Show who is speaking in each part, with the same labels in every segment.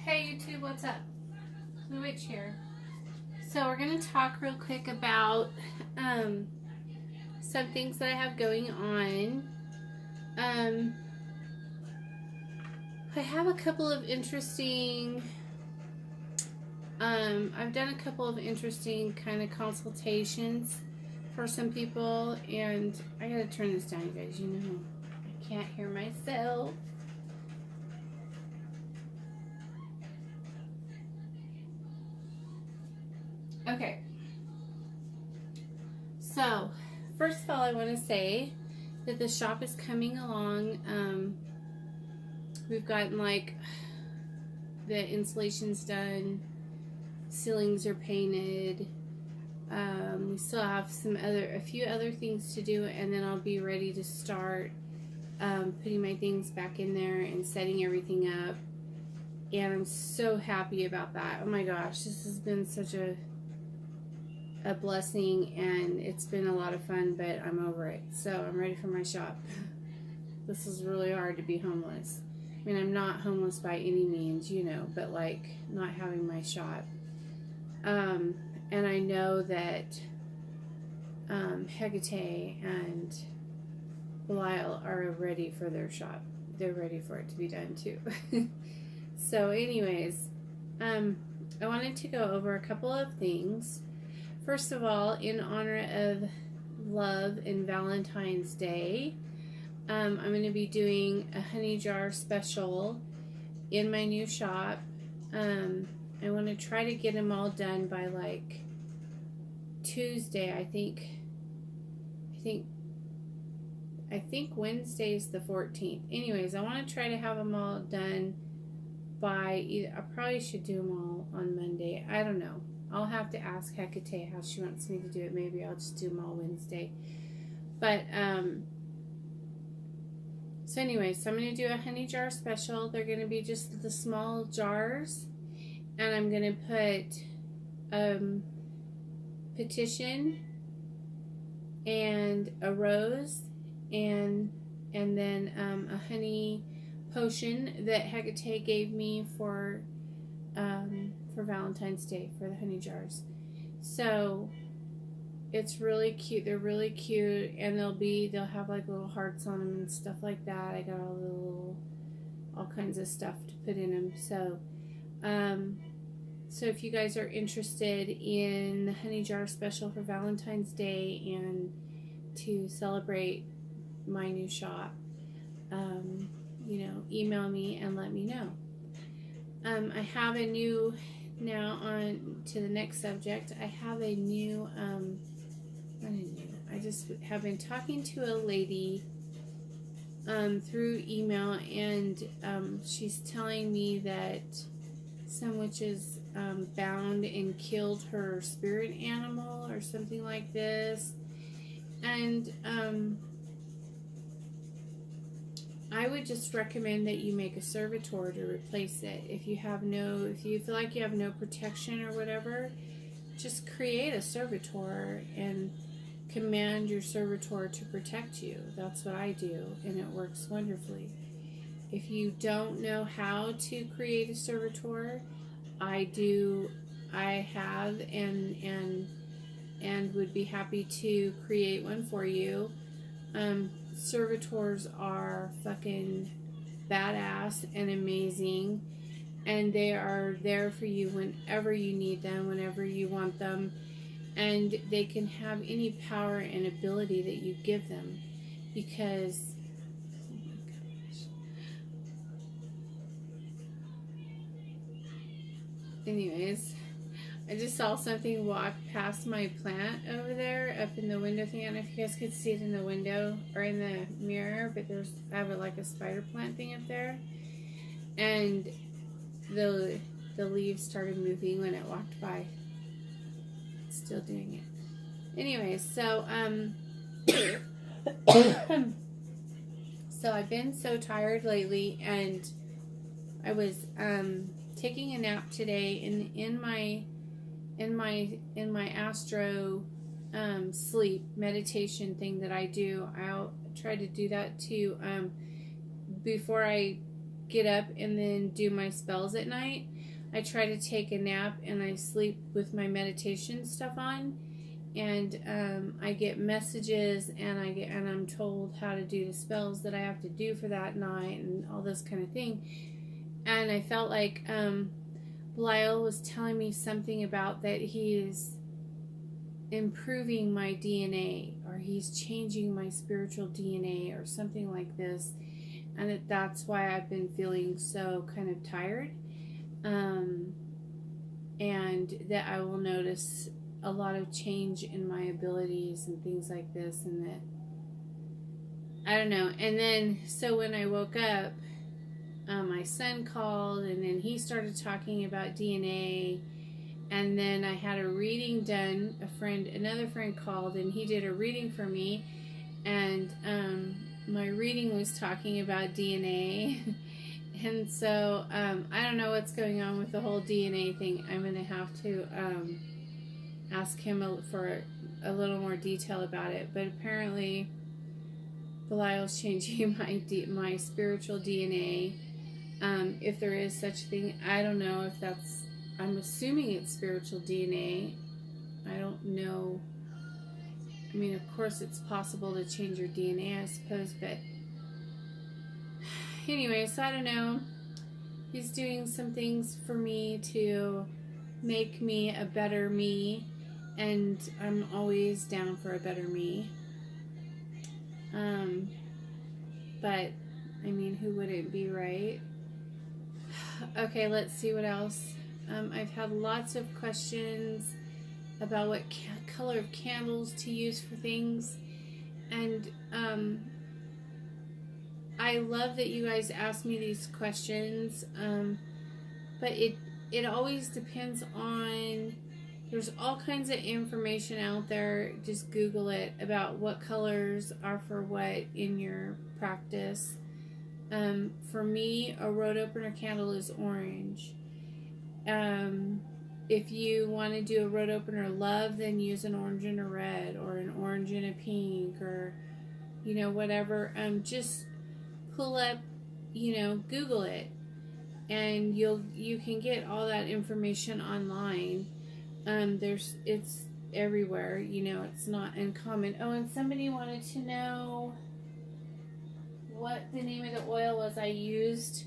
Speaker 1: Hey YouTube, what's up? The witch here. So we're going to talk real quick about some things that I have going on. I have a couple of interesting, I've done a couple of interesting kind of consultations for some people, and I gotta turn this down, you guys. You know, I can't hear myself. Okay, so first of all, I want to say that the shop is coming along. We've gotten like the insulation's done, ceilings are painted. We still have a few other things to do, and then I'll be ready to start putting my things back in there and setting everything up. And I'm so happy about that. Oh my gosh, this has been such a blessing, and it's been a lot of fun, but I'm over it. So I'm ready for my shop. This is really hard to be homeless. I mean, I'm not homeless by any means, you know, but like not having my shop. And I know that Hecate and Belial are ready for their shop. They're ready for it to be done too. So anyways, I wanted to go over a couple of things. First of all, in honor of love and Valentine's Day, I'm going to be doing a honey jar special in my new shop. I want to try to get them all done by like Tuesday. I think Wednesday is the 14th. Anyways, I want to try to have them all done by I probably should do them all on Monday. I don't know. I'll have to ask Hecate how she wants me to do it. Maybe I'll just do them all Wednesday. But, so anyway, so I'm going to do a honey jar special. They're going to be just the small jars. And I'm going to put petition and a rose and then a honey potion that Hecate gave me for Valentine's Day for the honey jars. So it's really cute. They're really cute, and they'll have like little hearts on them and stuff like that. I got all kinds of stuff to put in them. So so if you guys are interested in the honey jar special for Valentine's Day and to celebrate my new shop, you know, email me and let me know. I have a new, now on to the next subject, I have a new, I just have been talking to a lady through email, and she's telling me that some witches bound and killed her spirit animal or something like this. And I would just recommend that you make a servitor to replace it. If you feel like you have no protection or whatever, just create a servitor and command your servitor to protect you. That's what I do, and it works wonderfully. If you don't know how to create a servitor, I have and would be happy to create one for you. Servitors are fucking badass and amazing, and they are there for you whenever you need them, whenever you want them, and they can have any power and ability that you give them, because oh my gosh. Anyways, I just saw something walk past my plant over there up in the window thing. I don't know if you guys could see it in the window or in the mirror, but I have like a spider plant thing up there, and the leaves started moving when it walked by. It's still doing it. Anyways, so so I've been so tired lately, and I was taking a nap today, and in my astro sleep meditation thing that I do, I'll try to do that too before I get up and then do my spells at night. I try to take a nap and I sleep with my meditation stuff on, and I get messages and I'm told how to do the spells that I have to do for that night and all this kind of thing. And I felt like Lyle was telling me something about that he is improving my DNA, or he's changing my spiritual DNA or something like this, and that's why I've been feeling so kind of tired, and that I will notice a lot of change in my abilities and things like this, and that I don't know. And then so when I woke up, my son called, and then he started talking about DNA. And then I had a reading done. Another friend called, and he did a reading for me. And my reading was talking about DNA. And so I don't know what's going on with the whole DNA thing. I'm going to have to ask him for a little more detail about it. But apparently, Belial's changing my spiritual DNA. If there is such a thing, I don't know if that's. I'm assuming it's spiritual DNA. I don't know. I mean, of course, it's possible to change your DNA, I suppose, but anyway, so I don't know. He's doing some things for me to make me a better me, and I'm always down for a better me. But, I mean, who wouldn't be, right? Okay, let's see what else. I've had lots of questions about what color of candles to use for things, and I love that you guys ask me these questions, but it always depends on, there's all kinds of information out there, just Google it, about what colors are for what in your practice. For me, a road opener candle is orange. If you want to do a road opener love, then use an orange and a red, or an orange and a pink, or whatever. Just pull up, Google it, and you can get all that information online. It's everywhere. It's not uncommon. Oh, and somebody wanted to know what the name of the oil was I used,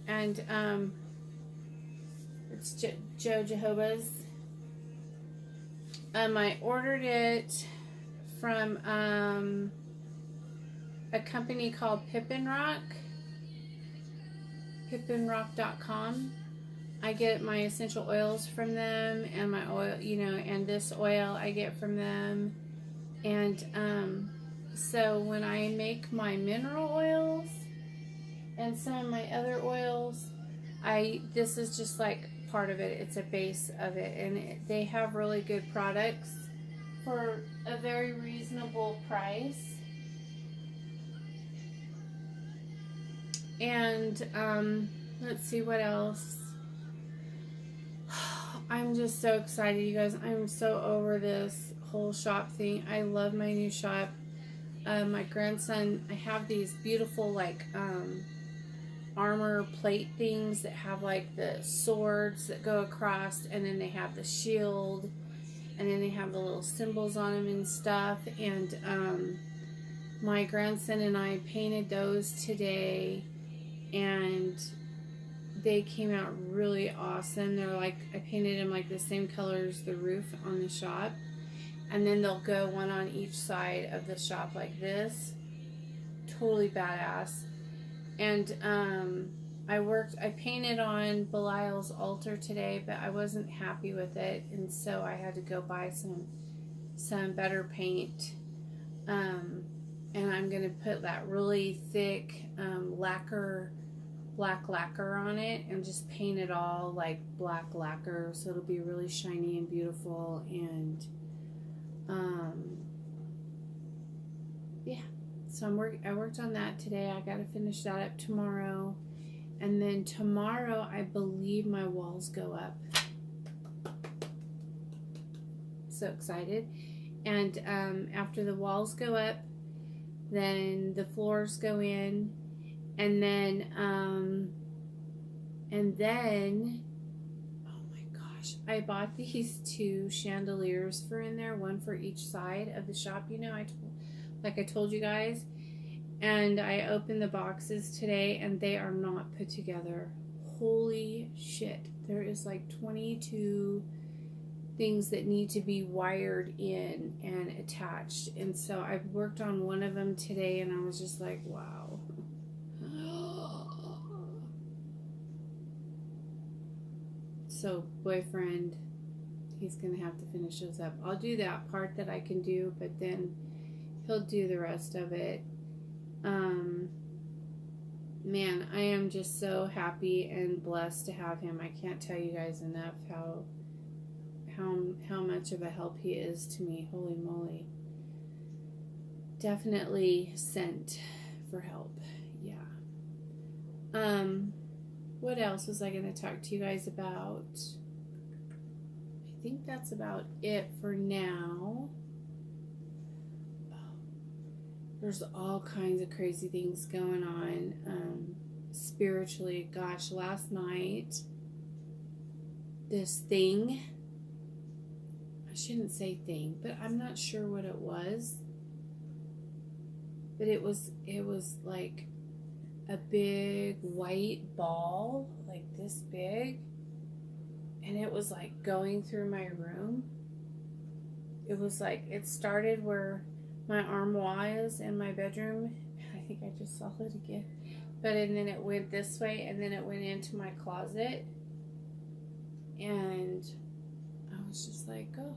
Speaker 1: and it's Joe Jehovah's. I ordered it from a company called pippinrock.com. I get my essential oils from them, and my oil, and this oil I get from them. And so when I make my mineral oils and some of my other oils, this is just like part of it. It's a base of it, and they have really good products for a very reasonable price. And let's see what else. I'm just so excited, you guys. I'm so over this whole shop thing. I love my new shop. My grandson, I have these beautiful armor plate things that have like the swords that go across, and then they have the shield, and then they have the little symbols on them and stuff. And my grandson and I painted those today, and they came out really awesome. They're like, I painted them like the same color as the roof on the shop, and then they'll go one on each side of the shop like this. Totally badass. And I painted on Belial's altar today, but I wasn't happy with it, and so I had to go buy some better paint. And I'm gonna put that really thick black lacquer on it, and just paint it all like black lacquer, so it'll be really shiny and beautiful. And yeah, so I worked on that today. I gotta finish that up tomorrow, and then tomorrow I believe my walls go up. So excited. And after the walls go up, then the floors go in, And then, oh my gosh, I bought these 2 chandeliers for in there, one for each side of the shop. You know, like I told you guys, and I opened the boxes today, and they are not put together. Holy shit! There is like 22 things that need to be wired in and attached, and so I worked on one of them today, and I was just like, wow. So boyfriend, he's gonna have to finish those up. I'll do that part that I can do, but then he'll do the rest of it. Man, I am just so happy and blessed to have him. I can't tell you guys enough how much of a help he is to me. Holy moly. Definitely sent for help. Yeah. What else was I going to talk to you guys about? I think that's about it for now. There's all kinds of crazy things going on spiritually. Gosh, last night, this thing, I shouldn't say thing, but I'm not sure what it was. But it was like a big white ball, like this big, and it was like going through my room. It was like, it started where my armoire is in my bedroom. I think I just saw it again. And then it went this way, and then it went into my closet. And I was just like, oh,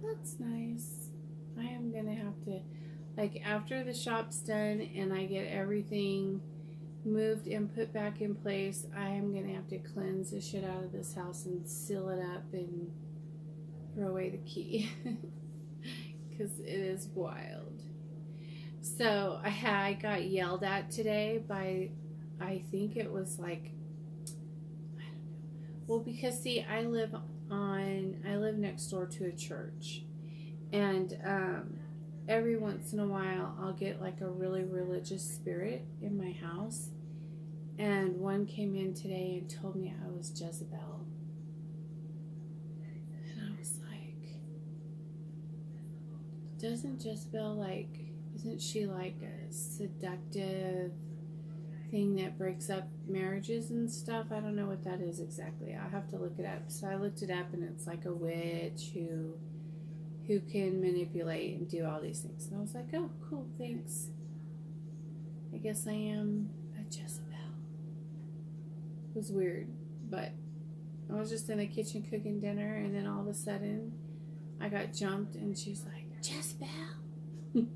Speaker 1: that's nice. I am going to have to, like, after the shop's done and I get everything moved and put back in place, I am going to have to cleanse the shit out of this house and seal it up and throw away the key. Because it is wild. So I got yelled at today by, I think it was like, I don't know. Well, because see, I live next door to a church, and every once in a while I'll get like a really religious spirit in my house, and one came in today and told me I was Jezebel. Doesn't Jezebel, like, isn't she like a seductive thing that breaks up marriages and stuff? I don't know what that is exactly. I'll have to look it up. So I looked it up, and it's like a witch who can manipulate and do all these things. And I was like, oh, cool, thanks. I guess I am a Jezebel. It was weird, but I was just in the kitchen cooking dinner, and then all of a sudden I got jumped, and she's like, Jezebel. It's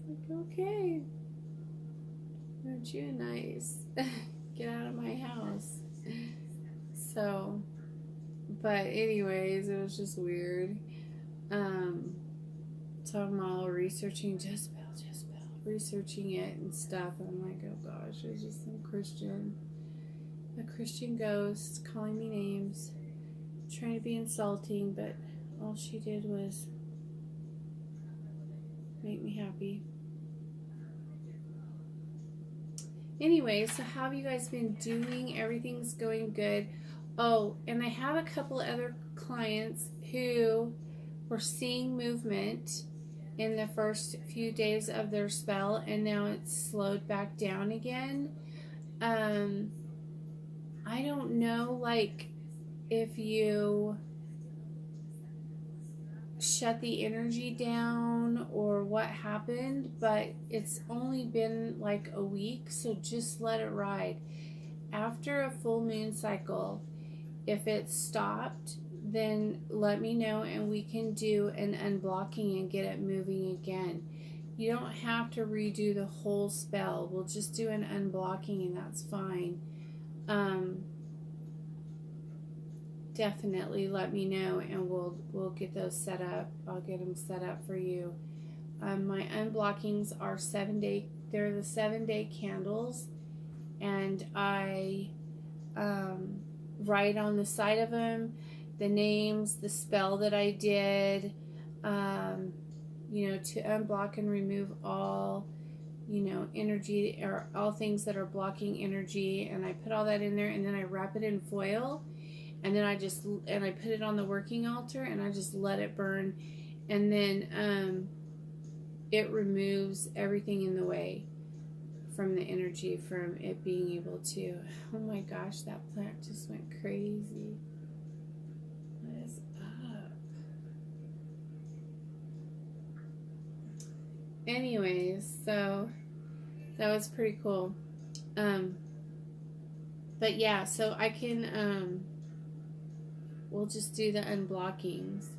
Speaker 1: like, okay, aren't you nice? Get out of my house. So, but anyways, it was just weird. So I'm all researching Jezebel, researching it and stuff, and I'm like, oh gosh, it's just some a Christian ghost calling me names, trying to be insulting, but all she did was make me happy. Anyway, so how have you guys been doing? Everything's going good. Oh, and I have a couple other clients who were seeing movement in the first few days of their spell, and now it's slowed back down again. I don't know, like, if you shut the energy down or what happened, but it's only been like a week, so just let it ride. After a full moon cycle, if it stopped, then let me know and we can do an unblocking and get it moving again. You don't have to redo the whole spell. We'll just do an unblocking and that's fine. Definitely let me know and we'll get those set up. I'll get them set up for you. My unblockings are 7-day. They're the 7-day candles, and I write on the side of them the names, the spell that I did, to unblock and remove all, energy or all things that are blocking energy. And I put all that in there, and then I wrap it in foil, and then I put it on the working altar, and I just let it burn. And then it removes everything in the way from the energy, from it being able to. Oh my gosh, that plant just went crazy. What is up? Anyways, so that was pretty cool. But yeah, so I can we'll just do the unblockings.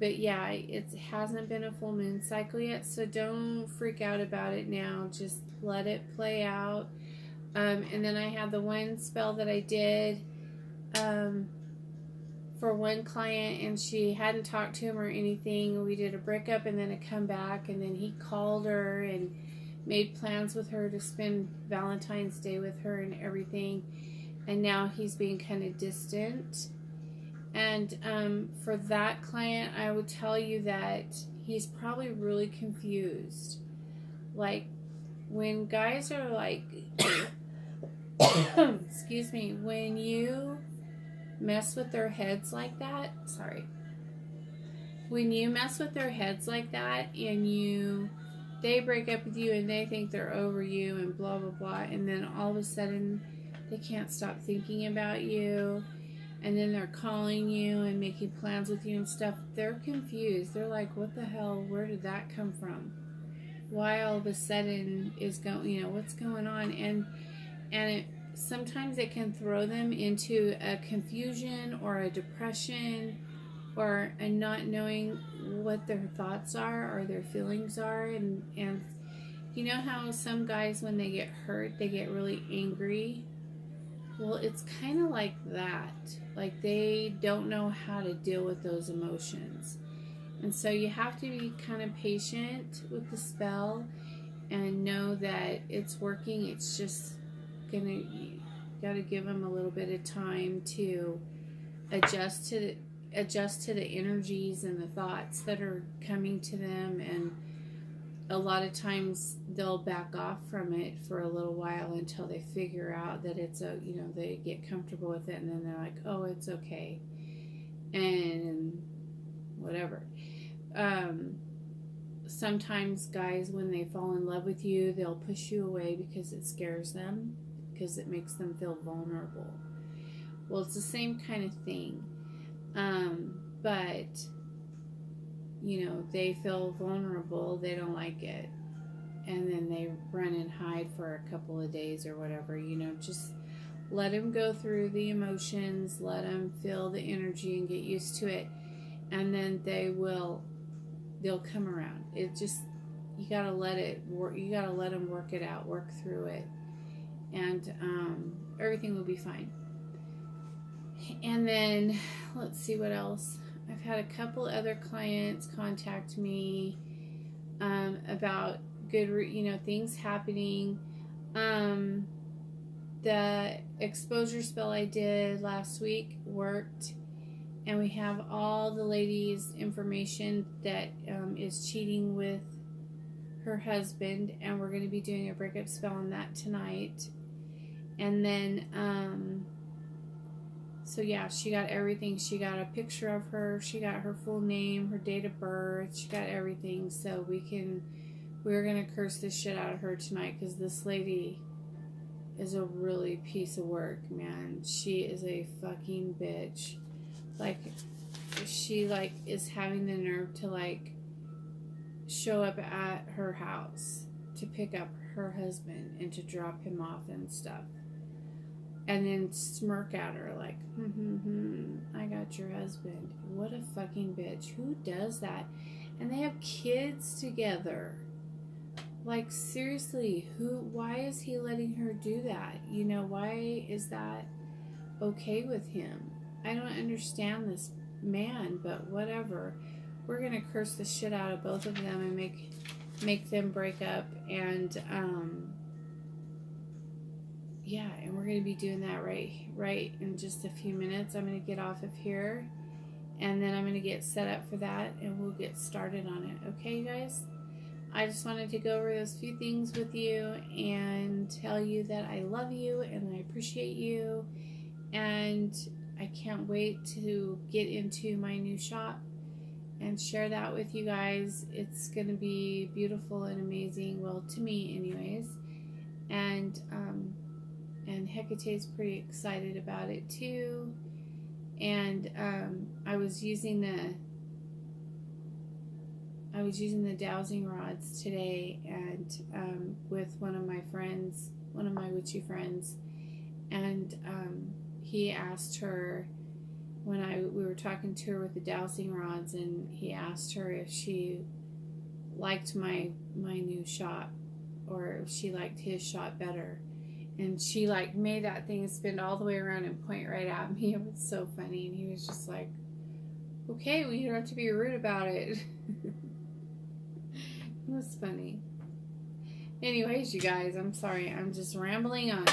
Speaker 1: But yeah, it hasn't been a full moon cycle yet, so don't freak out about it now. Just let it play out. And then I had the one spell that I did for one client, and she hadn't talked to him or anything. We did a breakup and then a comeback, and then he called her and made plans with her to spend Valentine's Day with her and everything. And now he's being kind of distant. And for that client, I would tell you that he's probably really confused. Like, when guys are like, excuse me, when you mess with their heads like that, when you mess with their heads like that, and they break up with you and they think they're over you and blah, blah, blah, and then all of a sudden they can't stop thinking about you. And then they're calling you and making plans with you and stuff. They're confused. They're like, what the hell? Where did that come from? Why all of a sudden is what's going on? And sometimes it can throw them into a confusion or a depression, or a not knowing what their thoughts are or their feelings are. And you know how some guys, when they get hurt, they get really angry? Well, it's kind of like that. Like, they don't know how to deal with those emotions. And so you have to be kind of patient with the spell and know that it's working. It's just you got to give them a little bit of time to adjust to the energies and the thoughts that are coming to them. And a lot of times they'll back off from it for a little while until they figure out that it's they get comfortable with it, and then they're like, oh, it's okay, and whatever. Sometimes guys, when they fall in love with you, they'll push you away because it scares them, because it makes them feel vulnerable. Well, it's the same kind of thing. But they feel vulnerable, they don't like it, and then they run and hide for a couple of days or whatever. Just let them go through the emotions, let them feel the energy and get used to it, and then they'll come around. It just, you gotta let it work. You gotta let them work it out, work through it, and everything will be fine. And then let's see what else. I've had a couple other clients contact me about good, things happening. The exposure spell I did last week worked, and we have all the ladies' information that is cheating with her husband, and we're going to be doing a breakup spell on that tonight. And then so yeah, she got everything. She got a picture of her. She got her full name, her date of birth. She got everything. So we're going to curse this shit out of her tonight, because this lady is a really piece of work, man. She is a fucking bitch. Like, she is having the nerve to show up at her house to pick up her husband and to drop him off and stuff. And then smirk at her like, I got your husband. What a fucking bitch. Who does that? And they have kids together. Like, seriously, why is he letting her do that? Why is that okay with him? I don't understand this man, but whatever. We're going to curse the shit out of both of them and make them break up. And, yeah, and we're going to be doing that right in just a few minutes. I'm going to get off of here, and then I'm going to get set up for that, and we'll get started on it. Okay, you guys? I just wanted to go over those few things with you and tell you that I love you and I appreciate you, and I can't wait to get into my new shop and share that with you guys. It's going to be beautiful and amazing, well, to me anyways, and Hecate's pretty excited about it too. And I was using the dowsing rods today, and with one of my friends, one of my witchy friends, and he asked her when we were talking to her with the dowsing rods, and he asked her if she liked my new shot, or if she liked his shot better. And she like made that thing spin all the way around and point right at me. It was so funny. And he was just like, okay, well, you don't have to be rude about it. It was funny. Anyways, you guys, I'm sorry. I'm just rambling on.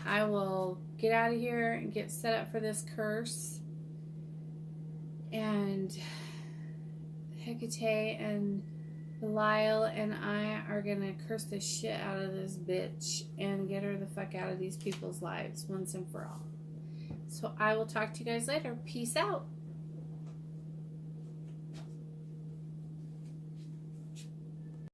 Speaker 1: I will get out of here and get set up for this curse. And Hecate and Belial and I are gonna curse the shit out of this bitch and get her the fuck out of these people's lives once and for all. So I will talk to you guys later. Peace out.